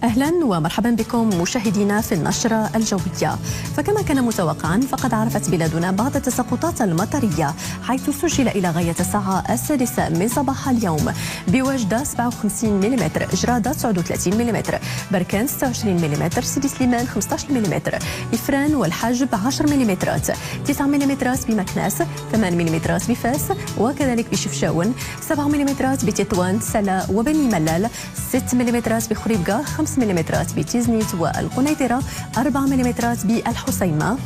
أهلا ومرحبا بكم مشاهدينا في النشرة الجوية. فكما كان متوقعا فقد عرفت بلادنا بعض التساقطات المطرية، حيث سجل إلى غاية الساعة 6 من صباح اليوم بوجدة 57 ملم، جرادة 39 ملم، بركان 26 ملم، سيدي سليمان 15 ملم، إفران والحجب 10 ملم، 9 ملم بمكناس، 8 ملم بفاس وكذلك بشفشاون، 7 ملم بتطوان، سلا وبني ملال، 6 ملم بخريبكة، 5 ملم بتيزنيت والقنيطرة، 4 ملم بالحسيمة،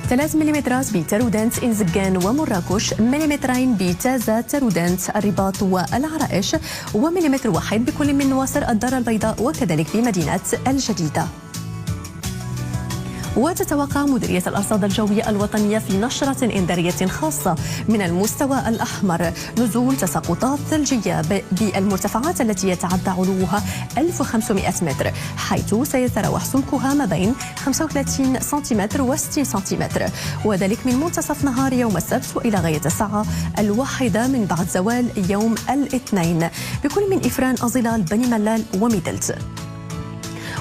3 ملم بترودانت إنزقان ومراكش، مليمترين بتازة ترودانت الرباط والعرائش، ومليمتر واحد بكل من نواصر الدار البيضاء وكذلك بمدينة الجديدة. وتتوقع مديرية الأرصاد الجوية الوطنية في نشرة إنذارية خاصة من المستوى الأحمر نزول تساقطات ثلجية بالمرتفعات التي يتعدى علوها 1500 متر، حيث سيتراوح سمكها ما بين 35 سنتيمتر و 60 سنتيمتر، وذلك من منتصف نهار يوم السبت وإلى غاية الساعة 1 من بعد زوال يوم الاثنين بكل من إفران، أزلال، بني ملال وميدلت.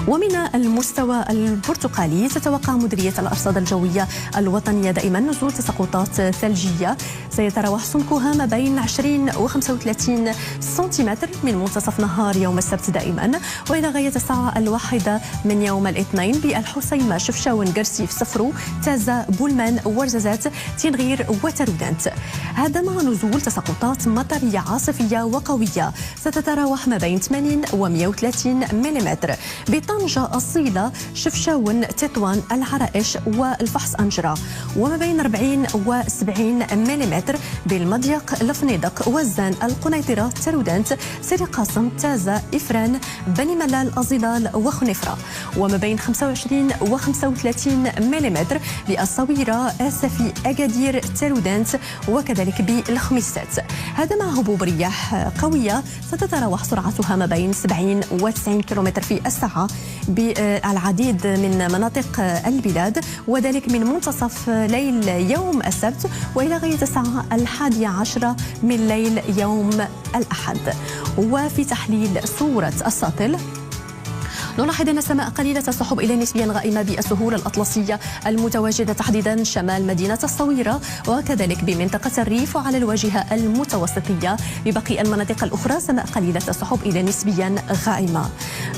ومن المستوى البرتقالي تتوقع مديرية الأرصاد الجوية الوطنية دائما نزول تساقطات ثلجية سيتراوح سمكها ما بين 20 و 35 سنتيمتر من منتصف نهار يوم السبت دائما وإلى غاية الساعة 1 من يوم الاثنين بالحسيمة، شفشاون، قرسيف، صفرو، تازة، بولمان، ورزازات، تنغير وترودانت. هذا مع نزول تساقطات مطرية عاصفية وقوية ستتراوح ما بين 80 و 130 ملم طنجة، أصيلة، شفشاون، تطوان، العرائش والفحص أنجرة، وما بين 40 و 70 ملم بالمضيق، الفنيدق، وزان، القنيطرة، ترودانت، سيدي قاسم، تازة، إفران، بني ملال، أزلال وخنفرة، وما بين 25 و 35 ملم بالصويرة، آسفي، أكادير، ترودانت وكذلك بالخميسات. هذا مع هبوب رياح قوية ستتراوح سرعتها ما بين 70 و 90 كم في الساعة بالعديد من مناطق البلاد، وذلك من منتصف ليل يوم السبت وإلى غاية الساعة 11 من ليل يوم الأحد. وفي تحليل صورة الساطل نلاحظ أن السماء قليلة السحب إلى نسبيا غائمة بالسهول الأطلسية المتواجدة تحديدا شمال مدينة الصويرة وكذلك بمنطقة الريف وعلى الواجهة المتوسطية. بباقي المناطق الأخرى سماء قليلة السحب إلى نسبيا غائمة.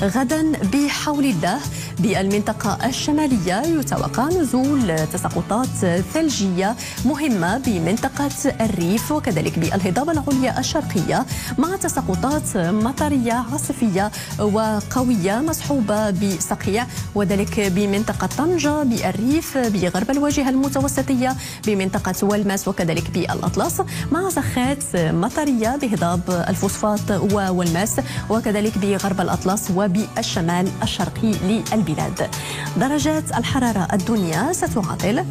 غدا بحول الله بالمنطقة الشمالية يتوقع نزول تساقطات ثلجية مهمة بمنطقة الريف وكذلك بالهضبة العليا الشرقية مع تساقطات مطرية عاصفية وقوية مصحوبة بصقيع، وذلك بمنطقة طنجة، بالريف، بغرب الواجهة المتوسطية، بمنطقة والماس وكذلك بالأطلس مع زخات مطرية بهضاب الفوسفات والماس وكذلك بغرب الأطلس وبالشمال الشرقي للبلاد. درجات الحرارة الدنيا ستعادل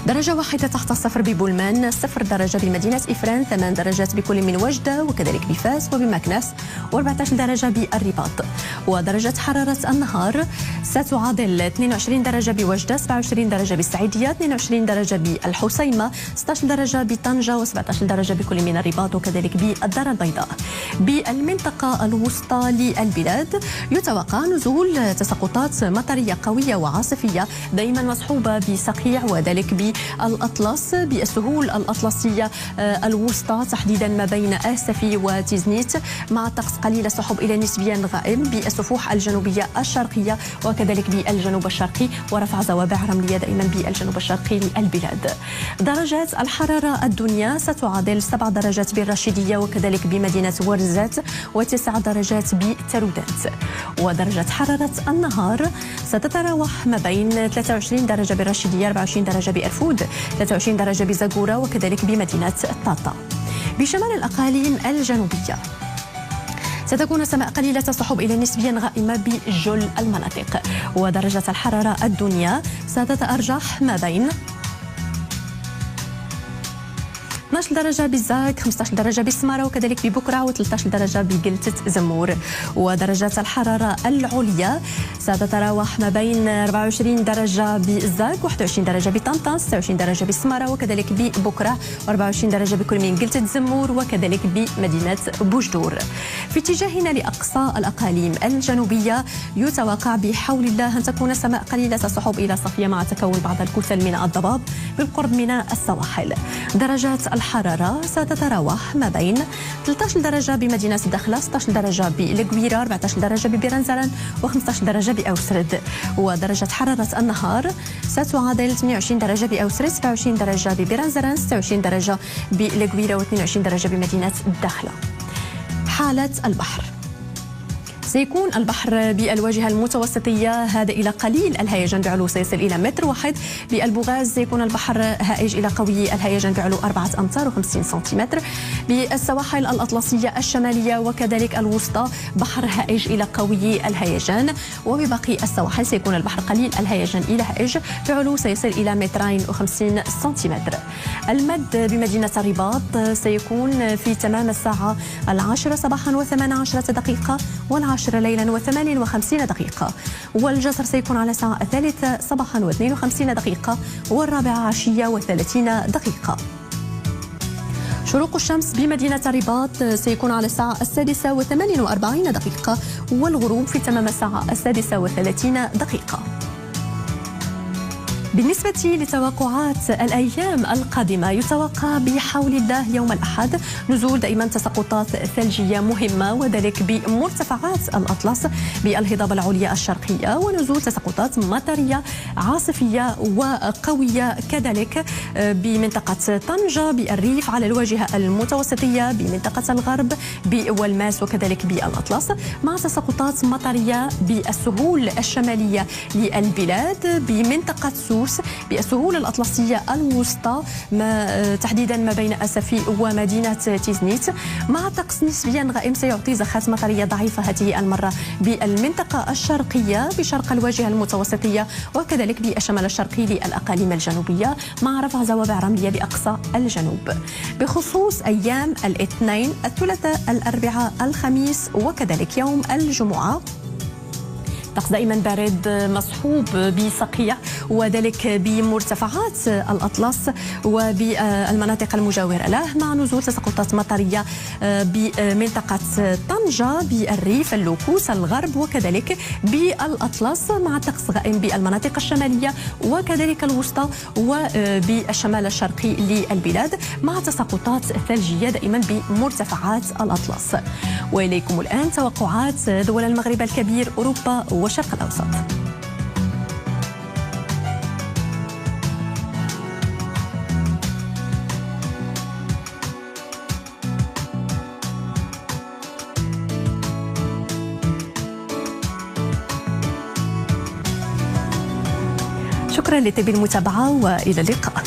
درجة واحدة تحت الصفر ببولمان، 0 درجة بمدينة إفران، 8 درجات بكل من وجدة وكذلك بفاس وبمكناس، و14 درجة بالرباط. ودرجة حرارة النهار ستعادل 22 درجة بوجدة، 27 درجة بالسعيدية، 22 درجة بالحسيمة، 16 درجة بطنجة و17 درجة بكل من الرباط وكذلك بالدار البيضاء. بالمنطقة الوسطى للبلاد يتوقع نزول تساقطات مطرية قوية وعاصفية دائما مصحوبة بصقيع وذلك الأطلس بالسهول الأطلسية الوسطى تحديدا ما بين آسفي وتيزنيت مع طقس قليل السحب إلى نسبيا غائم بالسفوح الجنوبية الشرقية وكذلك بالجنوب الشرقي ورفع زوابع رملية دائما بالجنوب الشرقي للبلاد. درجات الحرارة الدنيا ستعادل 7 درجات بالرشيدية وكذلك بمدينة ورزات و9 درجات بترودانت. ودرجة حرارة النهار ستتراوح ما بين 23 درجة بالرشيدية، 24 درجة بأرفود، 23 درجة بزاغورة وكذلك بمدينة طاطا. بشمال الأقاليم الجنوبية ستكون السماء قليلة السحب إلى نسبيا غائمة بجل المناطق، ودرجة الحرارة الدنيا ستتأرجح ما بين 12 درجة بالزاك، 15 درجة بالسمارة وكذلك ببكرة، و13 درجة بقلتة زمور. ودرجات الحرارة العليا ستتراوح ما بين 24 درجة بالزاك، 21 درجة بطنطا، 26 درجة بالسمارة وكذلك ببكرة، 24 درجة بكل من قلتة زمور وكذلك بمدينة بوجدور. في اتجاهنا لأقصى الأقاليم الجنوبية يتوقع بحول الله أن تكون السماء قليلة السحب إلى صافية مع تكون بعض الكتل من الضباب بالقرب من السواحل. درجات الحرارة ستتراوح ما بين 13 درجة بمدينة الدخلة، 16 درجة بالقويرة، 14 درجة ببرنزران و15 درجة بأوسرد. ودرجة حرارة النهار ستعادل 28 درجة بأوسرد، 27 درجة ببرنزران، 26 درجة بالقويرة و22 درجة بمدينة الدخلة. حالة البحر: سيكون البحر بالواجهة المتوسطية هادئ إلى قليل الهيجان بعلو سيصل إلى متر واحد. بالبوغاز سيكون البحر هائج إلى قوي الهيجان بعلو 4 أمتار و50 سنتيمتر. بالسواحل الأطلسية الشمالية وكذلك الوسطى بحر هائج إلى قوي الهيجان. وبباقي السواحل سيكون البحر قليل الهيجان إلى هائج بعلو سيصل إلى 250 سنتيمتر. المد بمدينة الرباط سيكون في تمام الساعة 10 صباحا و18 دقيقة، والعاشرة ليلا و58 دقيقة. والجسر سيكون على الساعة 3 صباحا و52 دقيقة، والرابعة عشية و30 دقيقة. شروق الشمس بمدينة الرباط سيكون على الساعة 6 و48 دقيقة، والغروب في تمام الساعة 6 و30 دقيقة. بالنسبة لتوقعات الأيام القادمة يتوقع بحول الله يوم الأحد نزول دائما تساقطات ثلجية مهمة، وذلك بمرتفعات الأطلس بالهضبة العليا الشرقية، ونزول تساقطات مطرية عاصفية وقوية كذلك بمنطقة طنجة، بالريف على الواجهة المتوسطية، بمنطقة الغرب والماس وكذلك بالأطلس، مع تساقطات مطرية بالسهول الشمالية للبلاد بمنطقة سوس، بالسهول الأطلسية الوسطى تحديدا ما بين أسفي ومدينة تيزنيت، مع طقس نسبيا غائم سيعطي زخات مطرية ضعيفة هذه المرة بالمنطقة الشرقية بشرق الواجهة المتوسطية وكذلك بالشمال الشرقي للأقاليم الجنوبية، مع رفع زوابع رملية بأقصى الجنوب. بخصوص أيام الاثنين، الثلاثاء، الأربعاء، الخميس وكذلك يوم الجمعة، طقس دائما بارد مصحوب بصقيع، وذلك بمرتفعات الأطلس وبالمناطق المجاورة له، مع نزول تساقطات مطرية بمنطقة طنجة، بالريف، اللوكوس، الغرب وكذلك بالأطلس، مع طقس غائم بالمناطق الشمالية وكذلك الوسطى وبالشمال الشرقي للبلاد، مع تساقطات ثلجية دائما بمرتفعات الأطلس. وإليكم الآن توقعات دول المغرب الكبير، أوروبا والشرق الأوسط. شكرا لطيب المتابعة وإلى اللقاء.